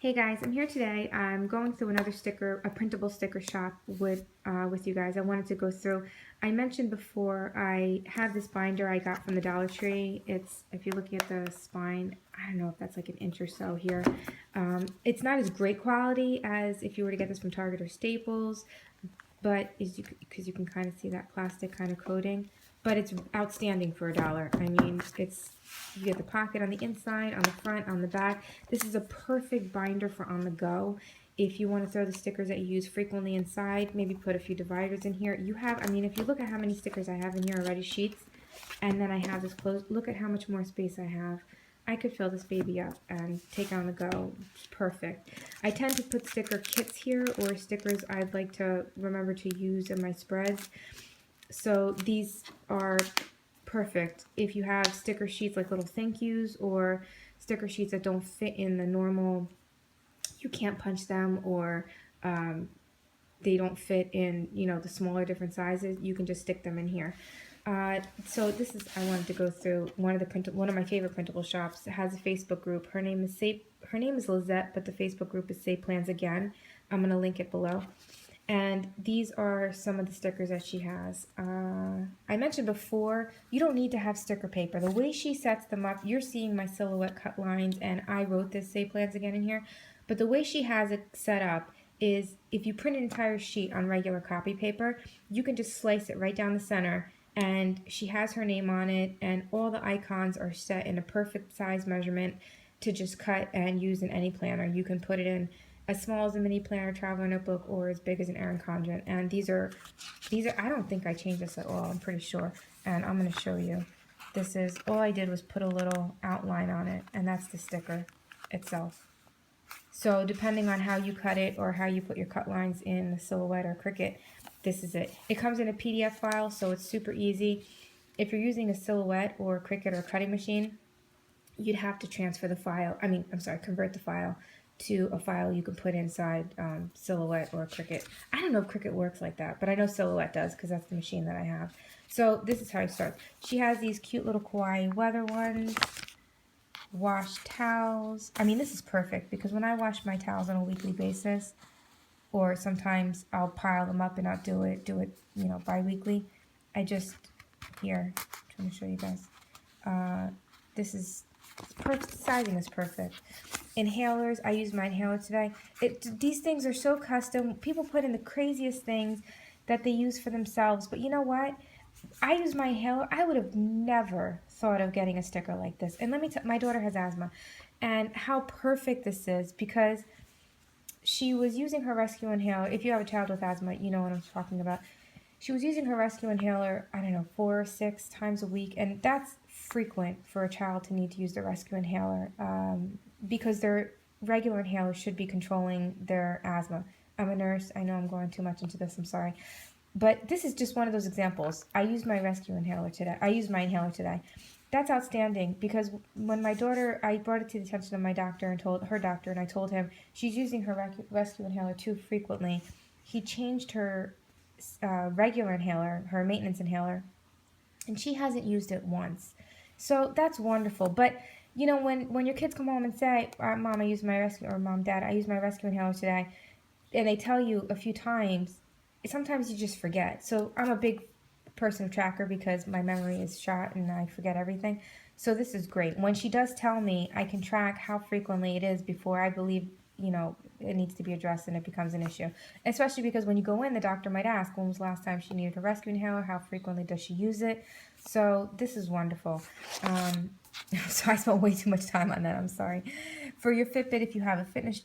Hey guys, I'm here today. I'm going through another sticker, a printable sticker shop with you guys. I wanted to go through. I mentioned before I have this binder I got from the Dollar Tree. It's, if you're looking at the spine, I don't know if that's like an inch or so here. It's not as great quality as if you were to get this from Target or Staples, but because you can kind of see that plastic kind of coating, but it's outstanding for $1. I mean, you get the pocket on the inside, on the front, on the back. This is a perfect binder for on the go. If you want to throw the stickers that you use frequently inside, maybe put a few dividers in here. I mean, if you look at how many stickers I have in here already, sheets, and then I have this closed, look at how much more space I have. I could fill this baby up and take on the go. It's perfect. I tend to put sticker kits here or stickers I'd like to remember to use in my spreads. So these are perfect if you have sticker sheets like little thank yous or sticker sheets that don't fit in the normal, you can't punch them, or they don't fit in, the smaller different sizes. You can just stick them in here. So I wanted to go through one of my favorite printable shops. It has a Facebook group. Her name is Lizette, but the Facebook group is Say Plans Again. I'm gonna link it below. And these are some of the stickers that she has. I mentioned before, you don't need to have sticker paper. The way she sets them up, you're seeing my silhouette cut lines, and I wrote this Say Plans Again in here. But the way she has it set up is if you print an entire sheet on regular copy paper, you can just slice it right down the center, and she has her name on it, and all the icons are set in a perfect size measurement to just cut and use in any planner. You can put it in as small as a mini planner, traveler notebook, or as big as an Erin Condren. And these are, I don't think I changed this at all, I'm pretty sure. And I'm gonna show you. All I did was put a little outline on it, and that's the sticker itself. So depending on how you cut it or how you put your cut lines in the Silhouette or Cricut, this is it. It comes in a PDF file, so it's super easy. If you're using a Silhouette or Cricut or cutting machine, you'd have to transfer the file, convert the file to a file you can put inside Silhouette or Cricut. I don't know if Cricut works like that, but I know Silhouette does because that's the machine that I have. So this is how it starts. She has these cute little kawaii weather ones, wash towels. I mean, this is perfect because when I wash my towels on a weekly basis, or sometimes I'll pile them up and not do it, bi-weekly. I just, here, I'm trying to show you guys. This is perfect, sizing is perfect. Inhalers, I used my inhaler today. These things are so custom. People put in the craziest things that they use for themselves, but you know what? I use my inhaler. I would have never thought of getting a sticker like this. And let me tell, my daughter has asthma, and how perfect this is because she was using her rescue inhaler. If you have a child with asthma, you know what I'm talking about. She was using her rescue inhaler, I don't know, 4 or 6 times a week, and that's frequent for a child to need to use the rescue inhaler because their regular inhaler should be controlling their asthma. I'm a nurse. I know I'm going too much into this. I'm sorry. But this is just one of those examples. I used my inhaler today. That's outstanding because when my daughter, I brought it to the attention of my doctor and told her doctor, and I told him she's using her rescue inhaler too frequently. He changed her regular inhaler, her maintenance inhaler, and she hasn't used it once. So that's wonderful. But when your kids come home and say, "Mom, I used my rescue," or "Mom, Dad, I used my rescue inhaler today," and they tell you a few times, sometimes you just forget. So I'm a big person of tracker because my memory is shot and I forget everything. So this is great. When she does tell me, I can track how frequently it is before I believe, it needs to be addressed and it becomes an issue. Especially because when you go in, the doctor might ask, when was the last time she needed a rescue inhaler? How frequently does she use it? So this is wonderful. So I spent way too much time on that. I'm sorry. For your Fitbit, if you have a fitness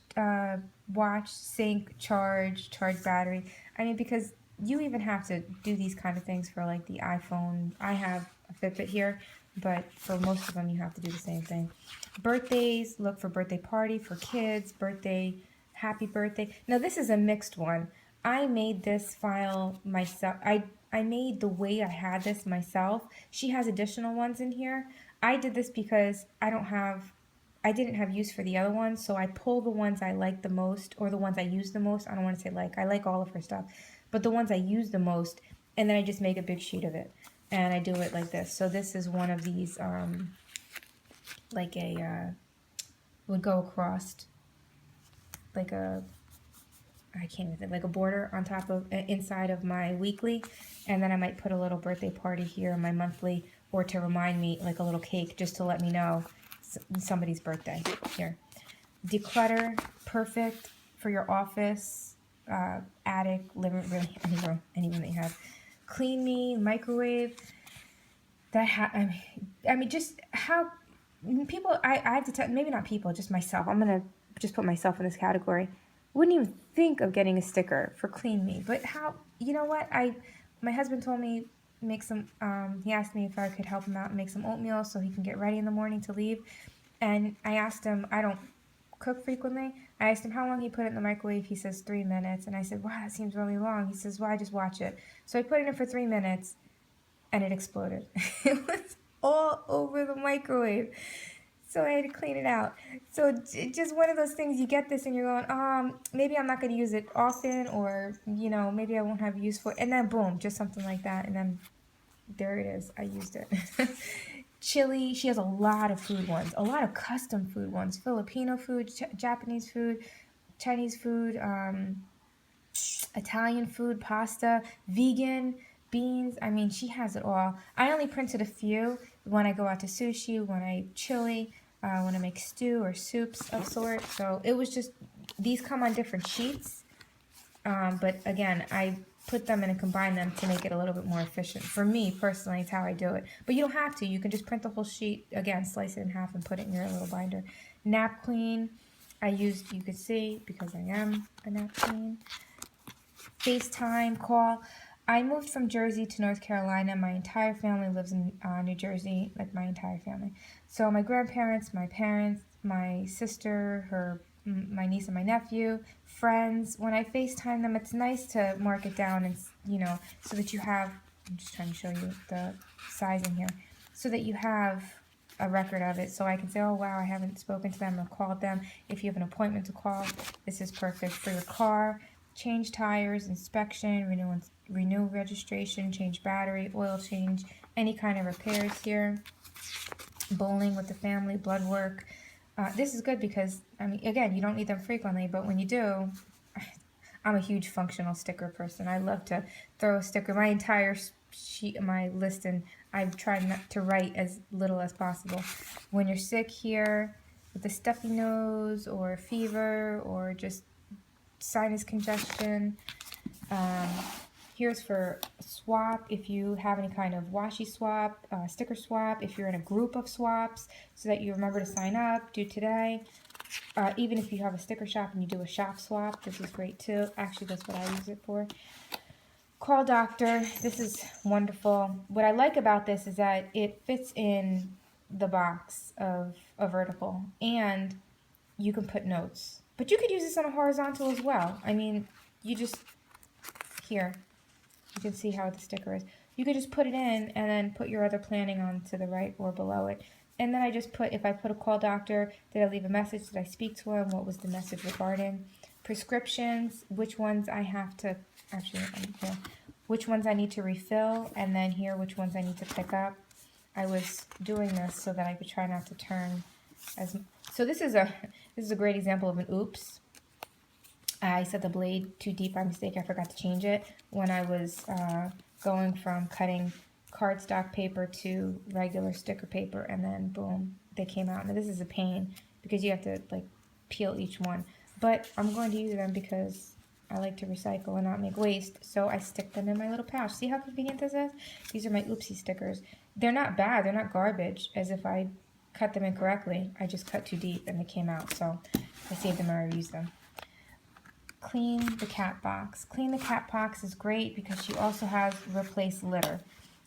watch, sync, charge battery. I mean, because you even have to do these kind of things for like the iPhone. I have a Fitbit here, but for most of them, you have to do the same thing. Birthdays, look for birthday party for kids, birthday, happy birthday. Now this is a mixed one. I made this file myself. I made the way I had this myself. She has additional ones in here. I did this because I didn't have use for the other ones, so I pull the ones I like the most, or the ones I use the most. I don't want to say like, I like all of her stuff, but the ones I use the most, and then I just make a big sheet of it, and I do it like this. So this is one of these, would go across like a, I can't even think, like a border on top of, inside of my weekly. And then I might put a little birthday party here in my monthly, or to remind me, like a little cake, just to let me know somebody's birthday. Here. Declutter, perfect for your office, attic, living room, any room that you have. Clean Me, microwave. I mean, just how people. I have to tell, maybe not people, just myself. I'm gonna just put myself in this category. Wouldn't even think of getting a sticker for Clean Me, but how? You know what? My husband told me make some. He asked me if I could help him out and make some oatmeal so he can get ready in the morning to leave. And I asked him. I don't cook frequently. I asked him how long he put it in the microwave. He says 3 minutes, and I said, "Wow, that seems really long." He says, "Well, I just watch it." So I put it in for 3 minutes, and it exploded. It was all over the microwave. So I had to clean it out. So just one of those things, you get this and you're going, maybe I'm not going to use it often, or, you know, maybe I won't have use for it. And then boom, just something like that. And then there it is. I used it. Chili, she has a lot of food ones, a lot of custom food ones, Filipino food, Japanese food, Chinese food, Italian food, pasta, vegan, beans. I mean, she has it all. I only printed a few when I go out to sushi, when I chili, when I make stew or soups of sort. So it was just, these come on different sheets. But again, I put them in and combine them to make it a little bit more efficient. For me, personally, it's how I do it. But you don't have to. You can just print the whole sheet, again, slice it in half and put it in your little binder. Nap Queen, I used, you could see, because I am a nap queen. FaceTime call. I moved from Jersey to North Carolina. My entire family lives in New Jersey, like my entire family. So my grandparents, my parents, my sister, my niece and my nephew, friends. When I FaceTime them, it's nice to mark it down and, you know, so that you have, I'm just trying to show you the sizing here, so that you have a record of it, so I can say, oh wow, I haven't spoken to them or called them. If you have an appointment to call, this is perfect for your car. Change tires, inspection, renew registration, change battery, oil change, any kind of repairs here. Bowling with the family, blood work. This is good because, I mean, again, you don't need them frequently, but when you do, I'm a huge functional sticker person. I love to throw a sticker, my entire sheet, my list, and I've tried not to write as little as possible. When you're sick here, with a stuffy nose, or fever, or just sinus congestion. Here's for swap, if you have any kind of washi swap, sticker swap, if you're in a group of swaps, so that you remember to sign up, do today. Even if you have a sticker shop and you do a shop swap, this is great too. Actually, that's what I use it for. Call doctor, this is wonderful. What I like about this is that it fits in the box of a vertical, and you can put notes. But you could use this on a horizontal as well. I mean, you just, here, you can see how the sticker is. You could just put it in and then put your other planning on to the right or below it. And then I just put, if I put a call doctor, did I leave a message? Did I speak to him? What was the message regarding? Prescriptions, which ones I have to, actually, which ones I need to refill, and then here, which ones I need to pick up. I was doing this so that I could try not to turn as, so this is a great example of an oops. I set the blade too deep by mistake. I forgot to change it when I was going from cutting cardstock paper to regular sticker paper, and then boom, they came out. Now this is a pain because you have to like peel each one, but I'm going to use them because I like to recycle and not make waste, so I stick them in my little pouch. See how convenient this is? These are my oopsie stickers. They're not bad, they're not garbage, as if I cut them incorrectly. I just cut too deep and they came out, so I saved them and I reused them. Clean the cat box. Clean the cat box is great because she also has replace litter.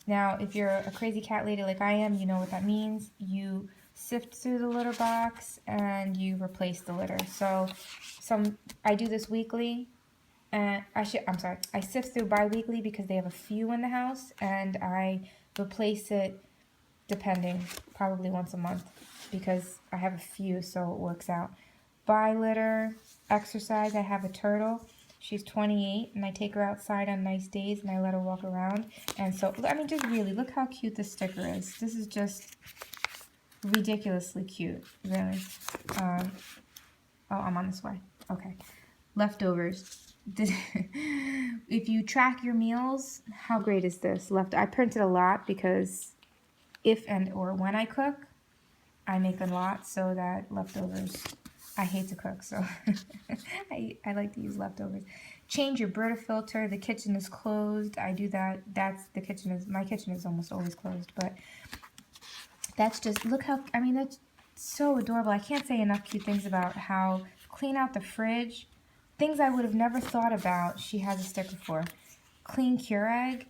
Now, if you're a crazy cat lady like I am, you know what that means. You sift through the litter box and you replace the litter. So I do this weekly, and I sift through bi-weekly because they have a few in the house, and I replace it depending, probably once a month, because I have a few, so it works out. Buy litter, exercise, I have a turtle. She's 28, and I take her outside on nice days, and I let her walk around. And so, I mean, just really, look how cute this sticker is. This is just ridiculously cute, really. Oh, I'm on this way. Okay. Leftovers. If you track your meals, how great is this? I printed a lot because if and or when I cook, I make a lot so that leftovers, I hate to cook, so I like to use leftovers. Change your Brita filter. The kitchen is closed. I do that. My kitchen is almost always closed, but that's just, look how, I mean, that's so adorable. I can't say enough cute things about how clean out the fridge. Things I would have never thought about, she has a sticker for. Clean Keurig.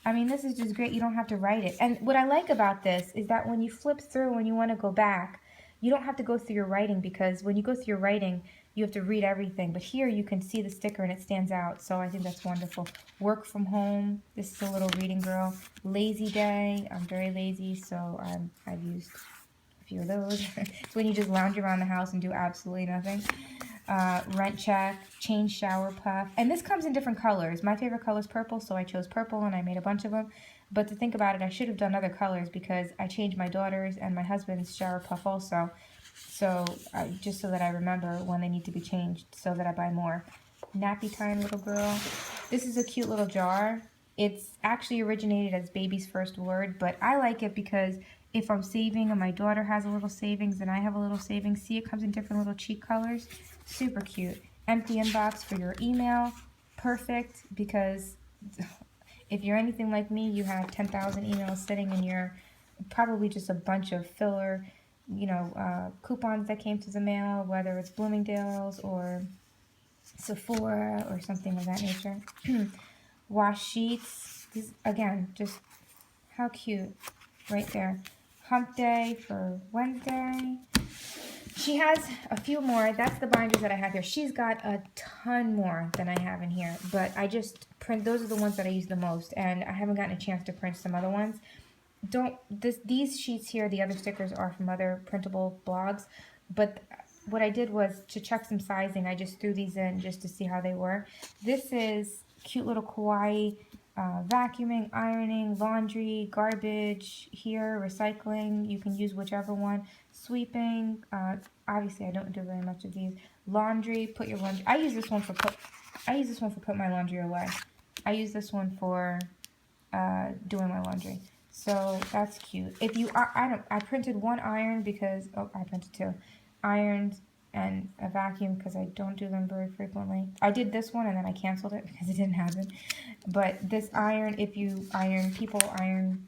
I mean, this is just great. You don't have to write it. And what I like about this is that when you flip through, when you want to go back, you don't have to go through your writing, because when you go through your writing, you have to read everything. But here you can see the sticker and it stands out. So I think that's wonderful. Work from home. This is a little reading girl. Lazy day. I'm very lazy, so I've used a few of those. It's when you just lounge around the house and do absolutely nothing. Rent check, change shower puff, and this comes in different colors. My favorite color is purple, so I chose purple and I made a bunch of them. But to think about it, I should have done other colors because I changed my daughter's and my husband's shower puff also. So just so that I remember when they need to be changed, so that I buy more. Nappy time, little girl. This is a cute little jar. It's actually originated as baby's first word, but I like it because if I'm saving and my daughter has a little savings and I have a little savings, see, it comes in different little cheek colors. Super cute. Empty inbox for your email. Perfect, because if you're anything like me, you have 10,000 emails sitting in your, probably just a bunch of filler, coupons that came to the mail, whether it's Bloomingdale's or Sephora or something of that nature. Wash sheets. These, again, just how cute. Right there. Hump day for Wednesday. She has a few more. That's the binders that I have here. She's got a ton more than I have in here, but I just print, those are the ones that I use the most, and I haven't gotten a chance to print some other ones. These sheets here, the other stickers are from other printable blogs, but what I did was to check some sizing, I just threw these in just to see how they were. This is cute little kawaii vacuuming, ironing, laundry, garbage here, recycling. You can use whichever one. Sweeping. Obviously, I don't do very much of these. Laundry. Put your laundry. I use this one for put my laundry away. I use this one for doing my laundry. So that's cute. If you I printed one iron because I printed two irons and a vacuum because I don't do them very frequently. I did this one and then I canceled it because it didn't happen. But this iron, if you iron, people iron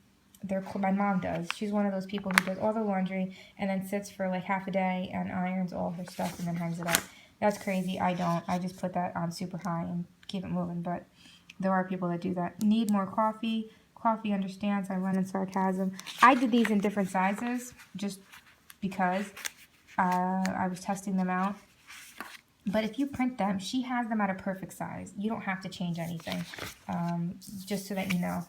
my mom does. She's one of those people who does all the laundry and then sits for like half a day and irons all her stuff and then hangs it up. That's crazy. I don't. I just put that on super high and keep it moving. But there are people that do that. Need more coffee. Coffee understands. I run in sarcasm. I did these in different sizes just because I was testing them out. But if you print them, she has them at a perfect size. You don't have to change anything, just so that you know.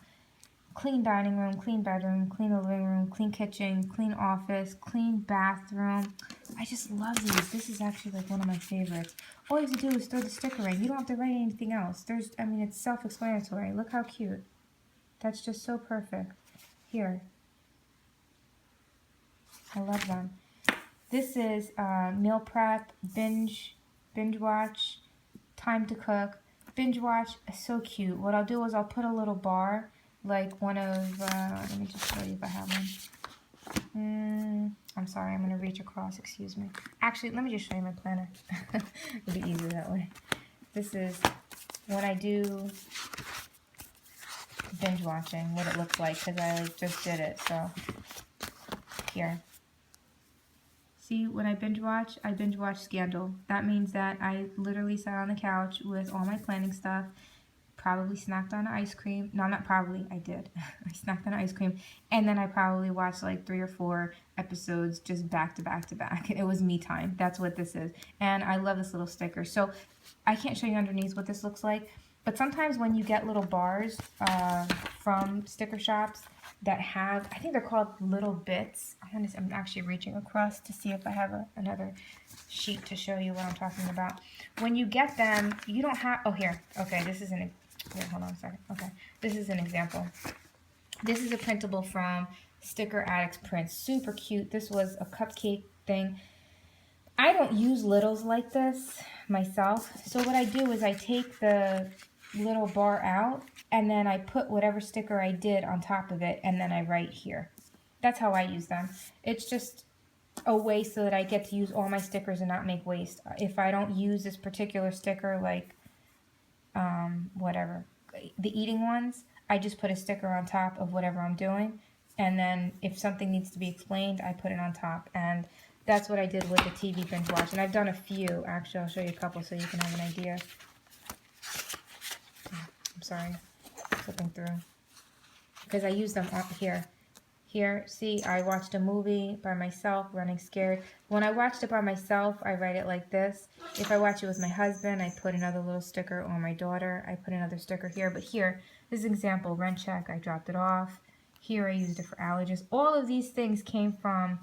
Clean dining room, clean bedroom, clean living room, clean kitchen, clean office, clean bathroom. I just love these. This is actually like one of my favorites. All you have to do is throw the sticker in. You don't have to write anything else. It's self-explanatory. Look how cute. That's just so perfect. Here. I love them. This is meal prep, binge watch, time to cook. Binge watch is so cute. What I'll do is I'll put a little bar, like one of, let me just show you if I have one. I'm sorry, I'm going to reach across, excuse me. Actually, let me just show you my planner. It'll be easier that way. This is when I do binge watching, what it looks like, because I just did it, so here. See, when I binge watch Scandal. That means that I literally sat on the couch with all my planning stuff, probably snacked on ice cream. No, not probably, I did. I snacked on ice cream, and then I probably watched like 3 or 4 episodes just back to back to back. It was me time. That's what this is. And I love this little sticker. So I can't show you underneath what this looks like, but sometimes when you get little bars from sticker shops that have, I think they're called little bits. I'm actually reaching across to see if I have another sheet to show you what I'm talking about. When you get them, you don't have, oh here, okay, this is hold on a second, okay. This is an example. This is a printable from Sticker Addicts Prints. Super cute. This was a cupcake thing. I don't use littles like this. myself. So what I do is I take the little bar out, and then I put whatever sticker I did on top of it, and then I write here. That's how I use them. It's just a way so that I get to use all my stickers and not make waste. If I don't use this particular sticker, like whatever, the eating ones, I just put a sticker on top of whatever I'm doing, and then if something needs to be explained, I put it on top. And that's what I did with the TV binge watch, and I've done a few. Actually, I'll show you a couple so you can have an idea. I'm sorry, flipping through, because I use them up here. Here, see, I watched a movie by myself, running scared. When I watched it by myself, I write it like this. If I watch it with my husband, I put another little sticker, or my daughter, I put another sticker here. But here, this is an example, rent check, I dropped it off. Here, I used it for allergens. All of these things came from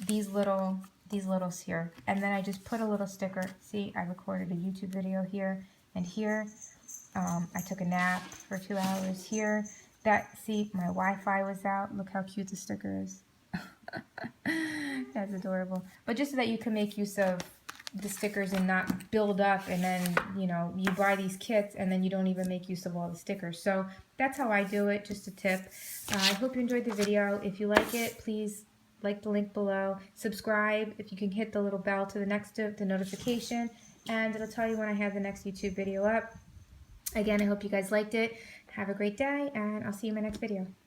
these littles here. And then I just put a little sticker. See, I recorded a YouTube video here and here. I took a nap for 2 hours here. See, my Wi-Fi was out. Look how cute the sticker is. That's adorable. But just so that you can make use of the stickers and not build up, and then, you know, you buy these kits and then you don't even make use of all the stickers. So that's how I do it, just a tip. I hope you enjoyed the video. If you like it, please like the link below. Subscribe if you can hit the little bell to the notification, and it'll tell you when I have the next YouTube video up. Again, I hope you guys liked it. Have a great day, and I'll see you in my next video.